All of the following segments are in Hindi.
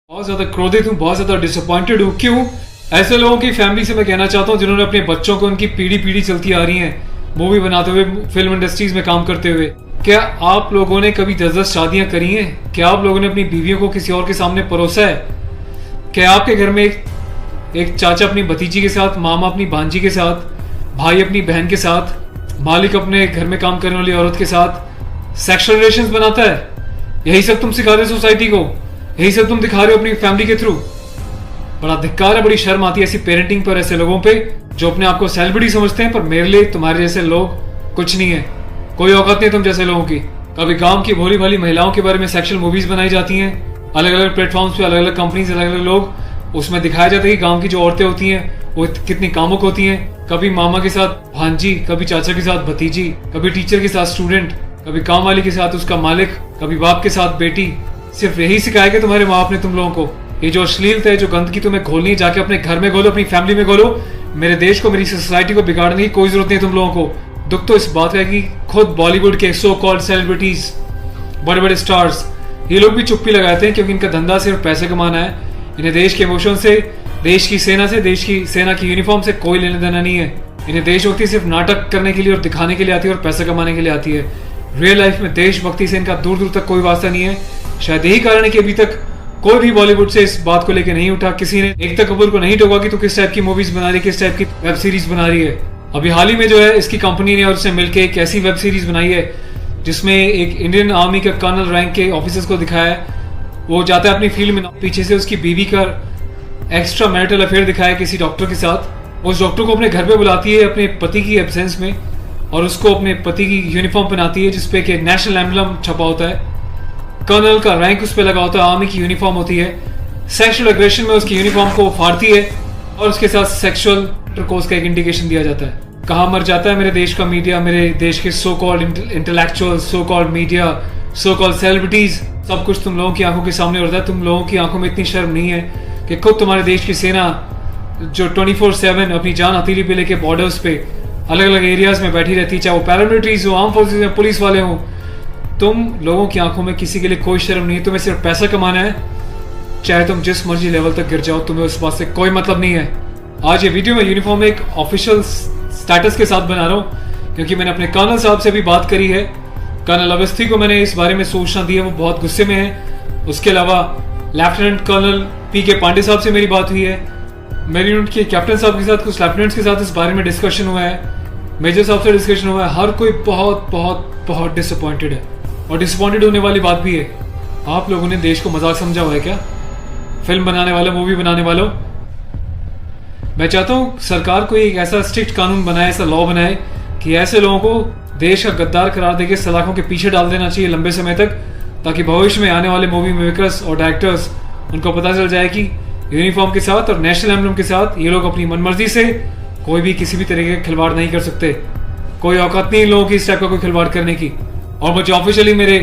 बहुत ज्यादा क्रोधित हूँ, बहुत ज्यादा डिसअपॉइंटेड हूँ। क्यों? ऐसे लोगों की फैमिली से मैं कहना चाहता हूँ जिन्होंने अपने बच्चों को उनकी पीढ़ी पीढ़ी चलती आ रही हैं, मूवी बनाते हुए, फिल्म इंडस्ट्रीज में काम करते हुए। क्या आप लोगों ने कभी 10-10 शादियां करी हैं? क्या आप लोगों ने अपनी बीवियों को किसी और के सामने परोसा है? क्या आपके घर में एक चाचा अपनी भतीजी के साथ, मामा अपनी भांजी के साथ, भाई अपनी बहन के साथ, मालिक अपने घर में काम करने वाली औरत के साथ सेक्सुअल रिलेशंस बनाता है? यही सब तुम सिखा रहे हो सोसाइटी को? यही सब तुम दिखा रहे हो अपनी फैमिली के थ्रू? बड़ा धिक्कार है, बड़ी शर्म आती है ऐसी पेरेंटिंग पर, ऐसे लोगों पे जो अपने आप को सेलिब्रिटी समझते हैं। पर मेरे लिए तुम्हारे जैसे लोग कुछ नहीं है, कोई औकात नहीं तुम जैसे लोगों की। कभी गांव की भोली भाली महिलाओं के बारे में सेक्सुअल मूवीज बनाई जाती हैं, अलग अलग प्लेटफॉर्म्स पे, अलग अलग कंपनीज, अलग अलग लोग, उसमें दिखाया जाता है कि गांव की जो औरतें होती हैं वो कितनी कामुक होती हैं। कभी मामा के साथ भांजी, कभी चाचा के साथ भतीजी, कभी टीचर के साथ स्टूडेंट, कभी काम वाली के साथ उसका मालिक, कभी बाप के साथ बेटी। सिर्फ यही सिखाया कि तुम्हारे माँ बाप ने तुम लोगों को? ये जो अश्लीलता है, जो गंदगी तुम्हें घोलनी है, जाके अपने घर में घोलो, अपनी फैमिली में घोलो। मेरे देश को, मेरी सोसाइटी को बिगाड़ने की कोई जरूरत नहीं है तुम लोगों को। दुख तो इस बात का है कि खुद बॉलीवुड के सो कॉल्ड सेलिब्रिटीज, बड़े बड़े स्टार्स, ये लोग भी चुप्पी लगाते हैं क्योंकि इनका धंधा सिर्फ पैसे कमाना है। इन्हें देश के इमोशन से, देश की सेना से, देश की सेना की यूनिफॉर्म से कोई लेना देना नहीं है। इन्हें देशभक्ति सिर्फ नाटक करने के लिए और दिखाने के लिए आती है और पैसा कमाने के लिए आती है। रियल लाइफ में देशभक्ति से इनका दूर दूर तक कोई वास्ता नहीं है। शायद यही कारण है कि अभी तक कोई भी बॉलीवुड से इस बात को लेकर नहीं उठा। किसी ने एकता कपूर को नहीं टोका कि तू किस टाइप की मूवीज बना रही है, किस टाइप की वेब सीरीज बना रही है। अभी हाल ही में जो है, इसकी कंपनी ने और उसने मिलकर एक ऐसी वेब सीरीज बनाई है जिसमें एक इंडियन आर्मी का कर्नल रैंक के ऑफिसर्स को दिखाया है। वो जाता है अपनी फील्ड में, पीछे से उसकी बीवी का एक्स्ट्रा मैरिटल अफेयर दिखाया किसी डॉक्टर के साथ। उस डॉक्टर को अपने घर पे बुलाती है अपने पति की एब्सेंस में, और उसको अपने पति की यूनिफॉर्म पहनाती है जिसपे कि नेशनल एम्बलम छपा होता है, कर्नल का रैंक उस पर लगा होता है, आर्मी की यूनिफॉर्म होती है। सेक्सुअल एग्रेशन में उसकी यूनिफॉर्म को फाड़ती है और उसके साथ सेक्सुअल इंटरकोर्स का एक इंडिकेशन दिया जाता है। कहाँ मर जाता है मेरे देश का मीडिया, मेरे देश के so called intellectual, so called media, so called celebrities. सब कुछ तुम लोगों की आंखों के सामने होता है। तुम लोगों की आंखों में इतनी शर्म नहीं है कि खुद तुम्हारे देश की सेना जो 24/7 अपनी जान हथेली पे लेके बॉर्डर्स पे अलग अलग एरियाज में बैठी रहती है, चाहे वो पैरामिलिट्रीज हो, आर्म फोर्सेज में पुलिस वाले हों, तुम लोगों की आंखों में किसी के लिए कोई शर्म नहीं है। तुम्हें सिर्फ पैसा कमाना है, चाहे तुम जिस मर्जी लेवल तक गिर जाओ, तुम्हें उस बात से कोई मतलब नहीं है। आज ये वीडियो मैं यूनिफॉर्म में एक ऑफिशियल स्टेटस के साथ बना रहा हूँ क्योंकि मैंने अपने कर्नल साहब से भी बात करी है। कर्नल अवस्थी को मैंने इस बारे में सूचना दी है, वो बहुत गुस्से में है। उसके अलावा लेफ्टिनेंट कर्नल PK पांडे साहब से मेरी बात हुई है। मेरी यूनिट के कैप्टन साहब के साथ, कुछ लेफ्टिनेंट्स के साथ इस बारे में डिस्कशन हुआ है, मेजर साहब से डिस्कशन हुआ है। हर कोई बहुत बहुत बहुत डिसअपॉइंटेड है, और डिसअपॉइंटेड होने वाली बात भी है। आप लोगों ने देश को मजाक समझा हुआ है क्या? फिल्म बनाने वालों, मूवी बनाने वालों, मैं चाहता हूँ सरकार कोई एक ऐसा स्ट्रिक्ट कानून बनाए, ऐसा लॉ बनाए कि ऐसे लोगों को देश का गद्दार करार देके सलाखों के पीछे डाल देना चाहिए लंबे समय तक, ताकि भविष्य में आने वाले मूवी मेकर्स और डायरेक्टर्स उनको पता चल जाए कि यूनिफॉर्म के साथ और नेशनल एम्बलम के साथ ये लोग अपनी मनमर्जी से कोई भी किसी भी तरीके का खिलवाड़ नहीं कर सकते। कोई औकात नहीं इन लोगों की इस टाइप का कोई खिलवाड़ करने की। और मुझे ऑफिशियली मेरे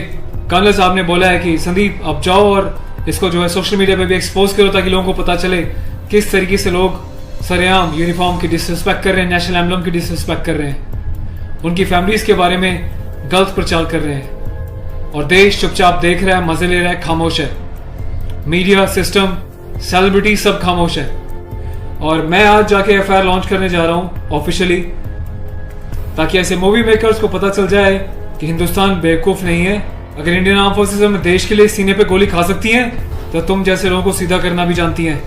कर्नल साहब ने बोला है कि संदीप आप जाओ और इसको जो है सोशल मीडिया पे भी एक्सपोज करो, ताकि लोगों को पता चले किस तरीके से लोग सरेआम यूनिफॉर्म की डिसरिस्पेक्ट कर रहे हैं, नेशनल एम्बलम की डिसरिस्पेक्ट कर रहे हैं, उनकी फैमिलीज के बारे में गलत प्रचार कर रहे हैं। और देश चुपचाप देख रहा है, मजे ले रहा है, खामोश है। मीडिया, सिस्टम, सेलिब्रिटी सब खामोश है। और मैं आज जाके FIR लॉन्च करने जा रहा हूँ ऑफिशियली, ताकि ऐसे मूवी मेकर्स को पता चल जाए कि हिंदुस्तान बेवकूफ नहीं है। अगर इंडियन आर्म फोर्सेस में देश के लिए सीने पे गोली खा सकती हैं, तो तुम जैसे लोगों को सीधा करना भी जानती हैं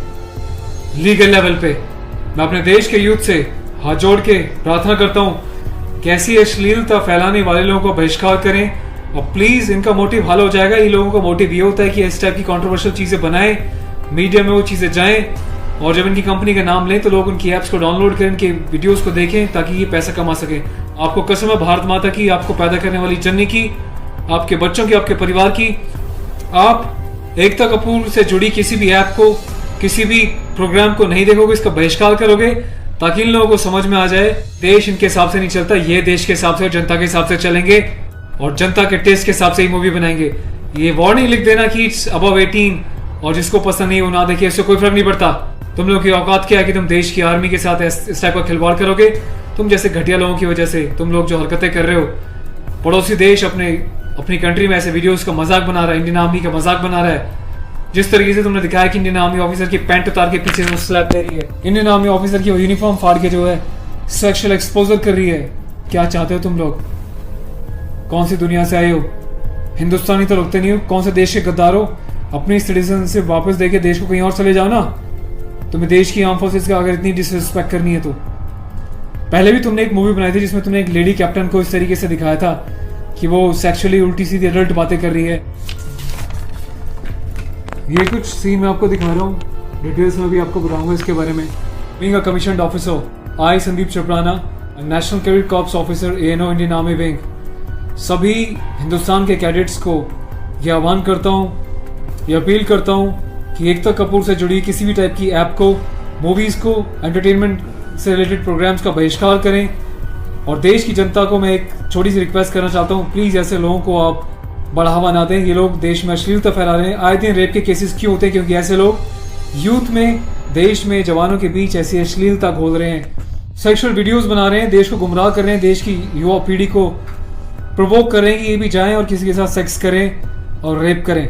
लीगल लेवल पे। मैं अपने देश के यूथ से हाथ जोड़ के प्रार्थना करता हूँ कि ऐसी अश्लीलता फैलाने वाले लोगों को बहिष्कार करें, और प्लीज इनका मोटिव हल हो जाएगा। ये लोगों का मोटिव ये होता है कि इस टाइप की कंट्रोवर्शियल चीजें बनाएं, मीडिया में वो चीजें जाएं, और जब इनकी कंपनी का नाम लें तो लोग उनकी ऐप्स को डाउनलोड करें, इनके वीडियोस को देखें, ताकि ये पैसा कमा सके। आपको कसम है भारत माता की, आपको पैदा करने वाली जननी की, आपके बच्चों की, आपके परिवार की, आप एकता कपूर से जुड़ी किसी भी ऐप को, किसी भी प्रोग्राम को नहीं देखोगे, इसका बहिष्कार करोगे, ताकि इन लोगों को समझ में आ जाए देश इनके हिसाब से नहीं चलता, ये देश के हिसाब से और जनता के हिसाब से चलेंगे, और जनता के टेस्ट के हिसाब से ही मूवी बनाएंगे। ये वार्निंग लिख देना कि इट्स अबव 18, और जिसको पसंद नहीं वो ना देखे, इससे कोई फर्क नहीं पड़ता। तुम लोग की औकात क्या है कि तुम देश की आर्मी के साथ इस टाइप का खिलवाड़ करोगे? तुम जैसे घटिया लोगों की वजह से, तुम लोग जो हरकतें कर रहे हो, पड़ोसी देश अपनी कंट्री में ऐसे वीडियोस का मजाक बना रहा है, इंडियन आर्मी का मजाक बना रहा है, जिस तरीके से तुमने दिखाया कि इंडियन आर्मी ऑफिसर की पैंट उतार के पीछे से स्लैप दे रही है, इंडियन आर्मी ऑफिसर की यूनिफॉर्म फाड़ के जो है सेक्सुअल एक्सपोजर कर रही है, क्या चाहते हो तुम लोग? कौन सी दुनिया से आए हो? हिंदुस्तानी तो लगते नहीं हो, कौन से देश के गद्दार हो? अपनी सिटीजनशिप वापस देके देश को कहीं और चले जाओ ना। तुम्हें देश की आर्म फोर्सेस का अगर इतनी डिसरिस्पेक्ट करनी है तो। पहले भी तुमने एक मूवी बनाई थी जिसमें तुमने एक लेडी कैप्टन को इस तरीके से दिखाया था कि वो सेक्सुअली उल्टी सीधी एडल्ट बातें कर रही है। ये कुछ सीन मैं आपको दिखा रहा हूँ, डिटेल्स में भी आपको बताऊंगा इसके बारे में। Being a commissioned officer, I Sandeep चपराना, national cadet corps officer ANO Indian army wing, सभी हिंदुस्तान के कैडेट्स को यह आह्वान करता हूँ, यह अपील करता हूँ कि एकता कपूर से जुड़ी किसी भी टाइप की ऐप को, मूवीज़ को, एंटरटेनमेंट से रिलेटेड प्रोग्राम्स का बहिष्कार करें। और देश की जनता को मैं एक छोटी सी रिक्वेस्ट करना चाहता हूँ, प्लीज़ ऐसे लोगों को आप बढ़ावा ना दें। ये लोग देश में अश्लीलता फैला रहे हैं। आए दिन रेप के केसेस क्यों होते हैं? क्योंकि ऐसे लोग यूथ में, देश में, जवानों के बीच ऐसी अश्लीलता घोल रहे हैं, सेक्सुअल वीडियोस बना रहे हैं, देश को गुमराह कर रहे हैं, देश की युवा पीढ़ी को प्रोवोक कर रहे हैं कि ये भी जाएं और किसी के साथ सेक्स करें और रेप करें।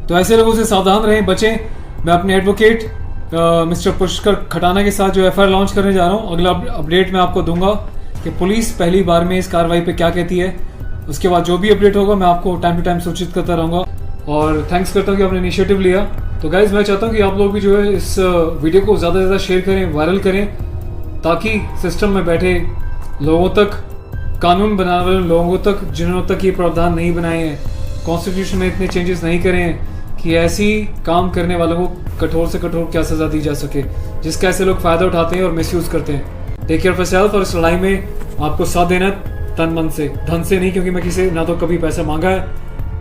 तो ऐसे लोगों से सावधान रहें, बचें। मैं अपने एडवोकेट मिस्टर पुष्कर खटाना के साथ जो FIR लॉन्च करने जा रहा हूँ, अगला अपडेट मैं आपको दूंगा कि पुलिस पहली बार में इस कार्रवाई पे क्या कहती है। उसके बाद जो भी अपडेट होगा मैं आपको टाइम टू टाइम सूचित करता रहूँगा। और थैंक्स करता हूँ कि आपने इनिशिएटिव लिया। तो गाइज मैं चाहता हूँ कि आप लोग भी जो है इस वीडियो को ज़्यादा से ज़्यादा शेयर करें, वायरल करें, ताकि सिस्टम में बैठे लोगों तक, कानून बनाने वाले लोगों तक, जिन्होंने तक ये प्रावधान नहीं बनाए हैं, कॉन्स्टिट्यूशन में इतने चेंजेस नहीं करे हैं कि ऐसी काम करने वालों को कठोर से कठोर क्या सज़ा दी जा सके, जिसका ऐसे लोग फ़ायदा उठाते हैं और मिसयूज़ करते हैं। Take care of yourself. और इस लड़ाई में आपको साथ देना तन मन से, धन से नहीं, क्योंकि मैं किसी ना तो कभी पैसा मांगा है,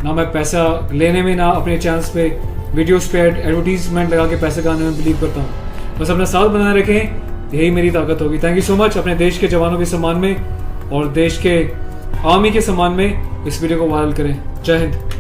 ना मैं पैसा लेने में, ना अपने चैनल्स पे वीडियोस पे एडवर्टीजमेंट लगा के पैसे कमाने में बिलीव करता हूँ। बस अपना साथ बनाए रखें, यही मेरी ताकत होगी। Thank you so much. अपने देश के जवानों के सम्मान में और देश के आर्मी के सम्मान में इस वीडियो को वायरल करें। जय हिंद।